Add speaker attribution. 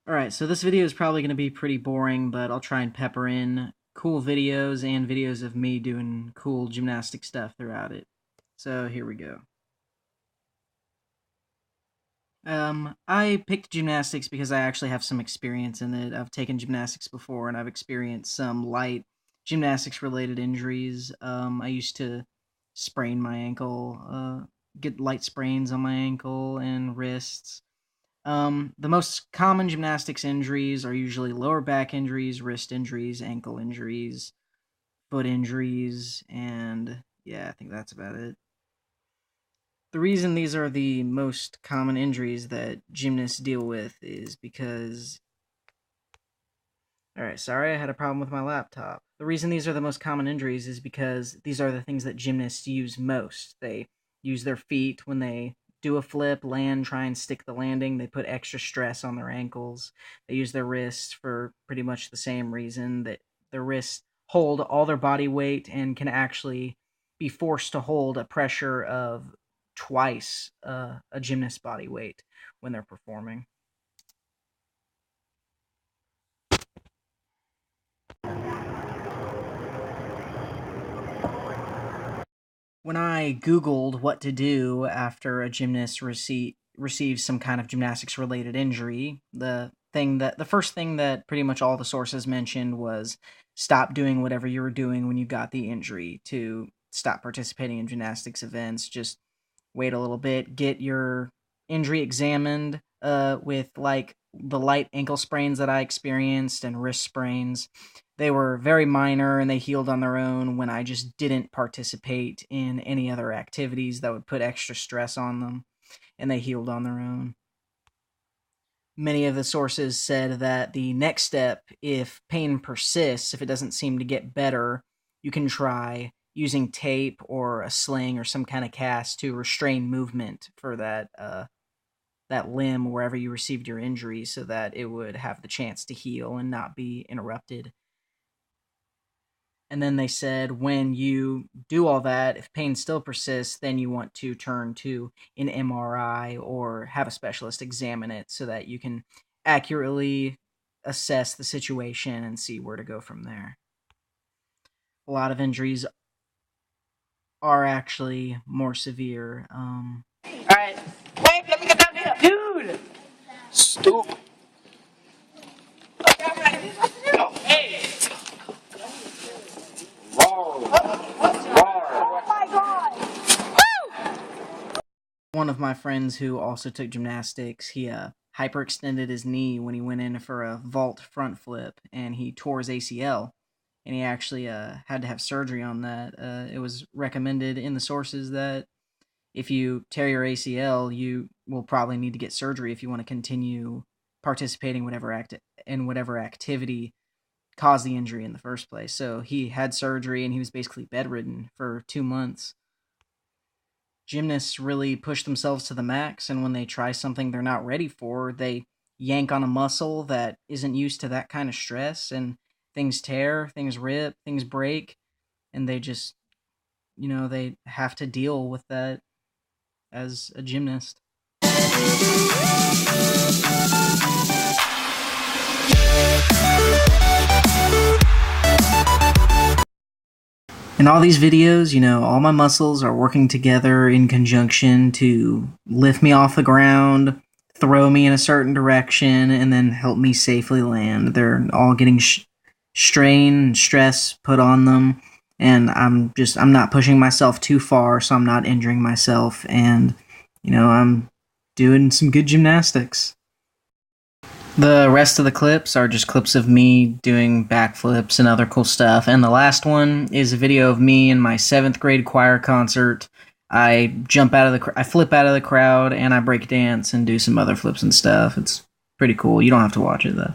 Speaker 1: Alright, so this video is probably going to be pretty boring, but I'll try and pepper in cool videos and videos of me doing cool gymnastic stuff throughout it. So here we go. I picked gymnastics because I actually have some experience in it. I've taken gymnastics before, and I've experienced some light gymnastics-related injuries. I used to sprain my ankle, get light sprains on my ankle and wrists. The most common gymnastics injuries are usually lower back injuries, wrist injuries, ankle injuries, foot injuries, and yeah, I think that's about it. The reason these are the most common injuries that gymnasts deal with is because... Alright, sorry, I had a problem with my laptop. The reason these are the most common injuries is because these are the things that gymnasts use most. They use their feet when they do a flip, land, try and stick the landing. They put extra stress on their ankles. They use their wrists for pretty much the same reason, that their wrists hold all their body weight and can actually be forced to hold a pressure of twice a gymnast's body weight when they're performing. When I Googled what to do after a gymnast receives some kind of gymnastics related injury, the first thing that pretty much all the sources mentioned was stop doing whatever you were doing when you got the injury, to stop participating in gymnastics events, just wait a little bit, get your injury examined, with like the light ankle sprains that I experienced and wrist sprains. They were very minor and they healed on their own when I just didn't participate in any other activities that would put extra stress on them, and they healed on their own. Many of the sources said that the next step, if pain persists, if it doesn't seem to get better, you can try using tape or a sling or some kind of cast to restrain movement for that limb wherever you received your injury, so that it would have the chance to heal and not be interrupted. And then they said when you do all that, if pain still persists, then you want to turn to an MRI or have a specialist examine it so that you can accurately assess the situation and see where to go from there. A lot of injuries are actually more severe.
Speaker 2: Alright. Wait, let me get down here. Dude! Stupid. No, hey! Roar. Roar. Oh my god!
Speaker 1: One of my friends who also took gymnastics, he hyperextended his knee when he went in for a vault front flip, and he tore his ACL, and he actually had to have surgery on that. It was recommended in the sources that if you tear your ACL, you will probably need to get surgery if you want to continue participating in whatever activity caused the injury in the first place. So he had surgery, and he was basically bedridden for 2 months. Gymnasts really push themselves to the max, and when they try something they're not ready for, they yank on a muscle that isn't used to that kind of stress, and things tear, things rip, things break, and they just, they have to deal with that as a gymnast. In all these videos, all my muscles are working together in conjunction to lift me off the ground, throw me in a certain direction, and then help me safely land. They're all getting strain and stress put on them, and I'm not pushing myself too far, so I'm not injuring myself, and, I'm doing some good gymnastics. The rest of the clips are just clips of me doing backflips and other cool stuff. And the last one is a video of me in my 7th grade choir concert. I flip out of the crowd, and I break dance and do some other flips and stuff. It's pretty cool. You don't have to watch it though.